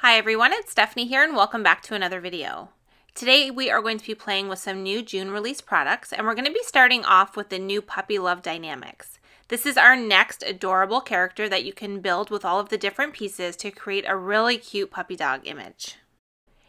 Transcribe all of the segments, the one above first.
Hi everyone, it's Stephanie here and welcome back to another video. Today we are going to be playing with some new June release products and we're going to be starting off with the new Puppy Love Die-namics. This is our next adorable character that you can build with all of the different pieces to create a really cute puppy dog image.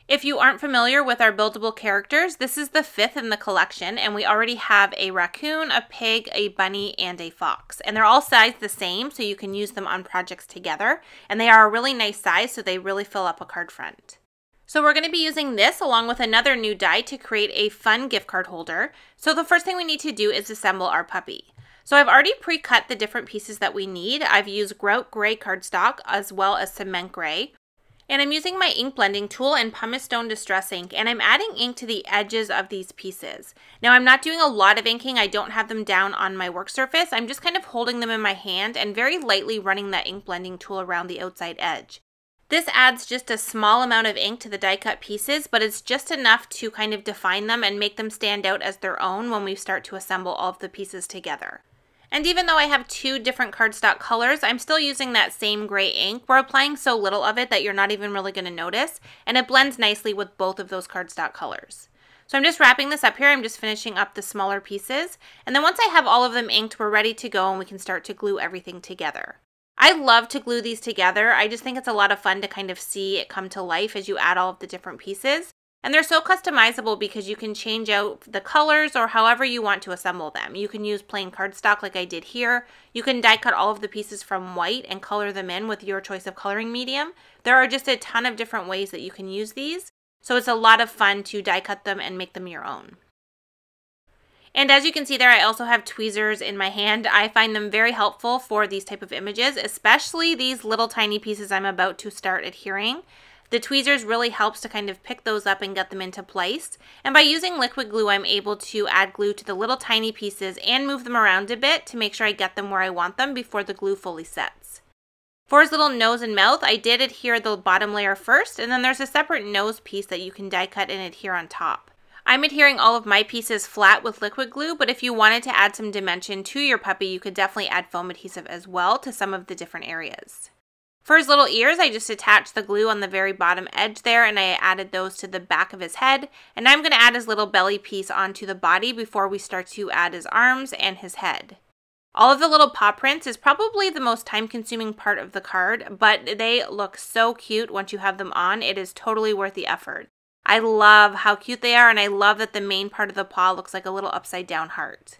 If you aren't familiar with our buildable characters, this is the 5th in the collection and we already have a raccoon, a pig, a bunny, and a fox. And they're all sized the same so you can use them on projects together. And they are a really nice size so they really fill up a card front. So we're going to be using this along with another new die to create a fun gift card holder. So the first thing we need to do is assemble our puppy. So I've already pre-cut the different pieces that we need. I've used grout gray cardstock as well as cement gray. And I'm using my ink blending tool and pumice stone distress ink, and I'm adding ink to the edges of these pieces. Now I'm not doing a lot of inking, I don't have them down on my work surface, I'm just kind of holding them in my hand and very lightly running that ink blending tool around the outside edge. This adds just a small amount of ink to the die cut pieces, but it's just enough to kind of define them and make them stand out as their own when we start to assemble all of the pieces together. And even though I have 2 different cardstock colors, I'm still using that same gray ink. We're applying so little of it that you're not even really going to notice, and it blends nicely with both of those cardstock colors. So I'm just wrapping this up here. I'm just finishing up the smaller pieces, and then once I have all of them inked, we're ready to go and we can start to glue everything together. I love to glue these together. I just think it's a lot of fun to kind of see it come to life as you add all of the different pieces. And they're so customizable because you can change out the colors or however you want to assemble them. You can use plain cardstock like I did here. You can die cut all of the pieces from white and color them in with your choice of coloring medium. There are just a ton of different ways that you can use these. So it's a lot of fun to die cut them and make them your own. And as you can see there, I also have tweezers in my hand. I find them very helpful for these type of images, especially these little tiny pieces I'm about to start adhering. The tweezers really helps to kind of pick those up and get them into place. And by using liquid glue, I'm able to add glue to the little tiny pieces and move them around a bit to make sure I get them where I want them before the glue fully sets. For his little nose and mouth, I did adhere the bottom layer first, and then there's a separate nose piece that you can die cut and adhere on top. I'm adhering all of my pieces flat with liquid glue, but if you wanted to add some dimension to your puppy, you could definitely add foam adhesive as well to some of the different areas. For his little ears, I just attached the glue on the very bottom edge there and I added those to the back of his head. And I'm going to add his little belly piece onto the body before we start to add his arms and his head. All of the little paw prints is probably the most time-consuming part of the card, but they look so cute once you have them on. It is totally worth the effort. I love how cute they are and I love that the main part of the paw looks like a little upside-down heart.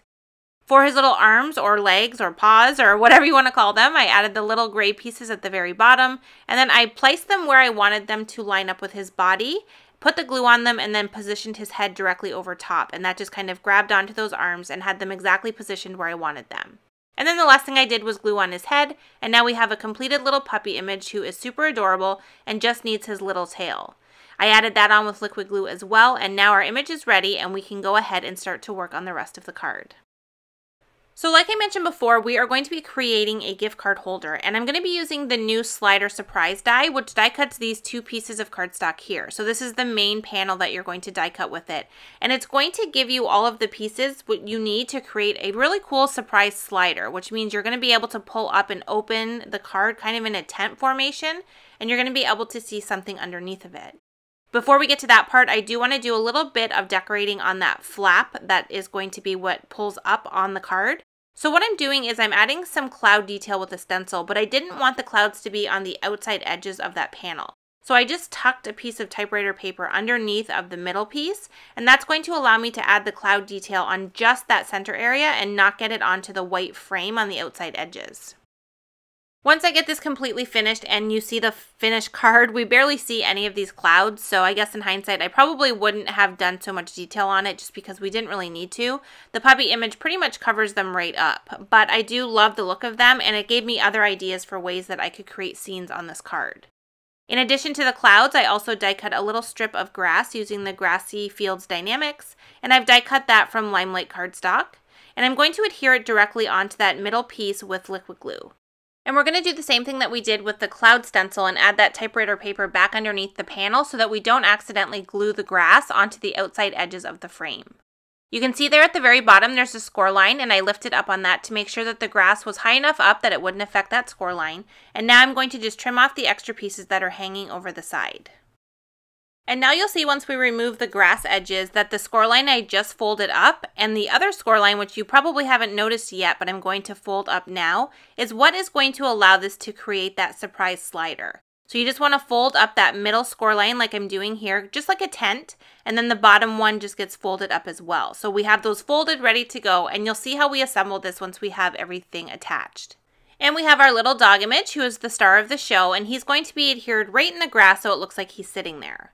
For his little arms or legs or paws or whatever you want to call them, I added the little gray pieces at the very bottom and then I placed them where I wanted them to line up with his body, put the glue on them, and then positioned his head directly over top, and that just kind of grabbed onto those arms and had them exactly positioned where I wanted them. And then the last thing I did was glue on his head, and now we have a completed little puppy image who is super adorable and just needs his little tail. I added that on with liquid glue as well, and now our image is ready and we can go ahead and start to work on the rest of the card. So like I mentioned before, we are going to be creating a gift card holder, and I'm going to be using the new Slider Surprise Die, which die cuts these 2 pieces of cardstock here. So this is the main panel that you're going to die cut with it. And it's going to give you all of the pieces what you need to create a really cool surprise slider, which means you're going to be able to pull up and open the card kind of in a tent formation, and you're going to be able to see something underneath of it. Before we get to that part, I do want to do a little bit of decorating on that flap that is going to be what pulls up on the card. So what I'm doing is I'm adding some cloud detail with a stencil, but I didn't want the clouds to be on the outside edges of that panel. So I just tucked a piece of typewriter paper underneath of the middle piece, and that's going to allow me to add the cloud detail on just that center area and not get it onto the white frame on the outside edges. Once I get this completely finished and you see the finished card, we barely see any of these clouds, so I guess in hindsight I probably wouldn't have done so much detail on it just because we didn't really need to. The puppy image pretty much covers them right up, but I do love the look of them and it gave me other ideas for ways that I could create scenes on this card. In addition to the clouds, I also die cut a little strip of grass using the Grassy Fields Die-namics, and I've die cut that from Limelight cardstock, and I'm going to adhere it directly onto that middle piece with liquid glue. And we're going to do the same thing that we did with the cloud stencil and add that typewriter paper back underneath the panel so that we don't accidentally glue the grass onto the outside edges of the frame. You can see there at the very bottom there's a score line, and I lifted up on that to make sure that the grass was high enough up that it wouldn't affect that score line. And now I'm going to just trim off the extra pieces that are hanging over the side. And now you'll see once we remove the grass edges that the score line I just folded up, and the other score line, which you probably haven't noticed yet but I'm going to fold up now, is what is going to allow this to create that surprise slider. So you just want to fold up that middle score line like I'm doing here, just like a tent, and then the bottom one just gets folded up as well. So we have those folded ready to go, and you'll see how we assemble this once we have everything attached. And we have our little dog image, who is the star of the show, and he's going to be adhered right in the grass so it looks like he's sitting there.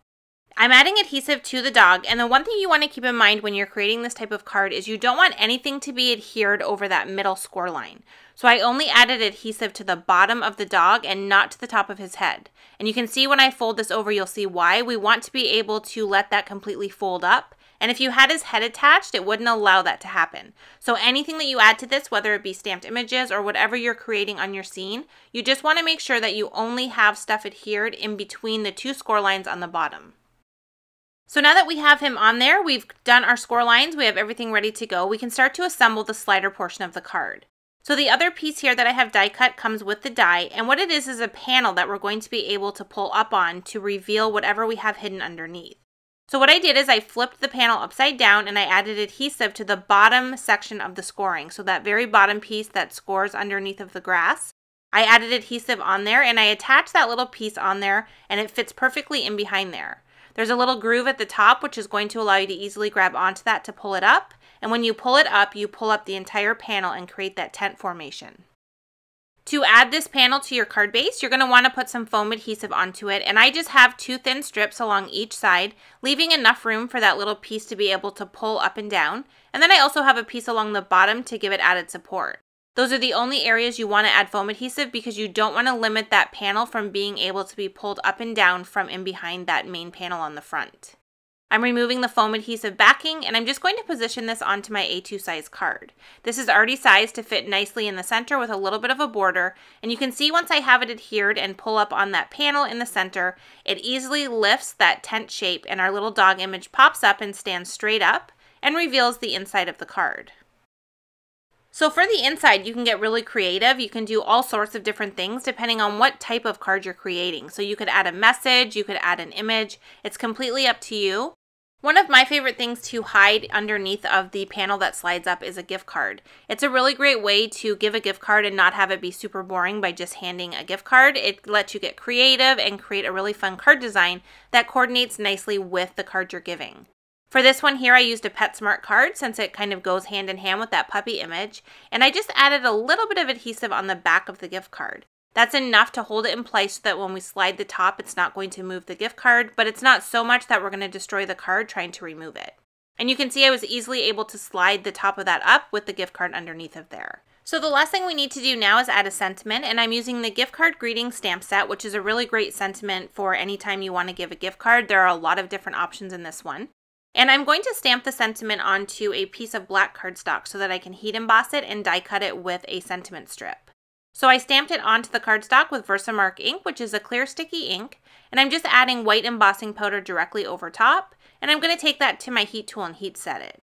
I'm adding adhesive to the dog, and the one thing you want to keep in mind when you're creating this type of card is you don't want anything to be adhered over that middle score line. So I only added adhesive to the bottom of the dog and not to the top of his head. And you can see when I fold this over, you'll see why. We want to be able to let that completely fold up. And if you had his head attached, it wouldn't allow that to happen. So anything that you add to this, whether it be stamped images or whatever you're creating on your scene, you just want to make sure that you only have stuff adhered in between the two score lines on the bottom. So now that we have him on there, we've done our score lines, we have everything ready to go, we can start to assemble the slider portion of the card. So the other piece here that I have die cut comes with the die, and what it is a panel that we're going to be able to pull up on to reveal whatever we have hidden underneath. So what I did is I flipped the panel upside down and I added adhesive to the bottom section of the scoring. So that very bottom piece that scores underneath of the grass, I added adhesive on there and I attached that little piece on there, and it fits perfectly in behind there. There's a little groove at the top which is going to allow you to easily grab onto that to pull it up. And when you pull up the entire panel and create that tent formation. To add this panel to your card base, you're going to want to put some foam adhesive onto it. And I just have 2 thin strips along each side, leaving enough room for that little piece to be able to pull up and down. And then I also have a piece along the bottom to give it added support. Those are the only areas you want to add foam adhesive because you don't want to limit that panel from being able to be pulled up and down from in behind that main panel on the front. I'm removing the foam adhesive backing, and I'm just going to position this onto my A2 size card. This is already sized to fit nicely in the center with a little bit of a border, and you can see once I have it adhered and pull up on that panel in the center, it easily lifts that tent shape and our little dog image pops up and stands straight up and reveals the inside of the card. So for the inside, you can get really creative. You can do all sorts of different things depending on what type of card you're creating. So you could add a message, you could add an image. It's completely up to you. One of my favorite things to hide underneath of the panel that slides up is a gift card. It's a really great way to give a gift card and not have it be super boring by just handing a gift card. It lets you get creative and create a really fun card design that coordinates nicely with the card you're giving. For this one here, I used a PetSmart card since it kind of goes hand in hand with that puppy image, and I just added a little bit of adhesive on the back of the gift card. That's enough to hold it in place so that when we slide the top, it's not going to move the gift card, but it's not so much that we're going to destroy the card trying to remove it. And you can see I was easily able to slide the top of that up with the gift card underneath of there. So the last thing we need to do now is add a sentiment, and I'm using the gift card greeting stamp set, which is a really great sentiment for any time you want to give a gift card. There are a lot of different options in this one. And I'm going to stamp the sentiment onto a piece of black cardstock so that I can heat emboss it and die cut it with a sentiment strip. So I stamped it onto the cardstock with Versamark ink, which is a clear sticky ink, and I'm just adding white embossing powder directly over top, and I'm going to take that to my heat tool and heat set it.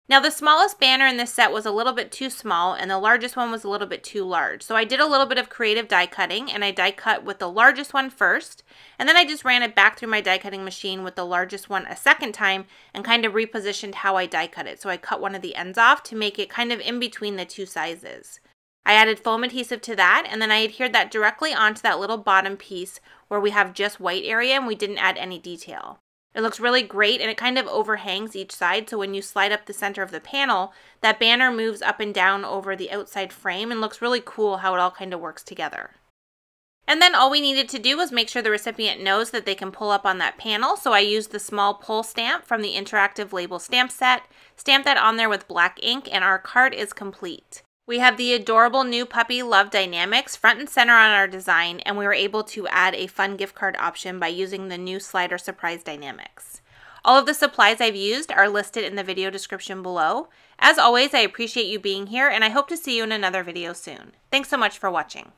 Now the smallest banner in this set was a little bit too small and the largest one was a little bit too large. So I did a little bit of creative die cutting and I die cut with the largest one first, and then I just ran it back through my die cutting machine with the largest one a second time and kind of repositioned how I die cut it. So I cut one of the ends off to make it kind of in between the two sizes. I added foam adhesive to that, and then I adhered that directly onto that little bottom piece where we have just white area and we didn't add any detail. It looks really great and it kind of overhangs each side, so when you slide up the center of the panel, that banner moves up and down over the outside frame and looks really cool how it all kind of works together. And then all we needed to do was make sure the recipient knows that they can pull up on that panel, so I used the small pull stamp from the interactive label stamp set, stamped that on there with black ink, and our card is complete. We have the adorable new Puppy Love Die-namics front and center on our design, and we were able to add a fun gift card option by using the new Slider Surprise Die-namics. All of the supplies I've used are listed in the video description below. As always, I appreciate you being here, and I hope to see you in another video soon. Thanks so much for watching.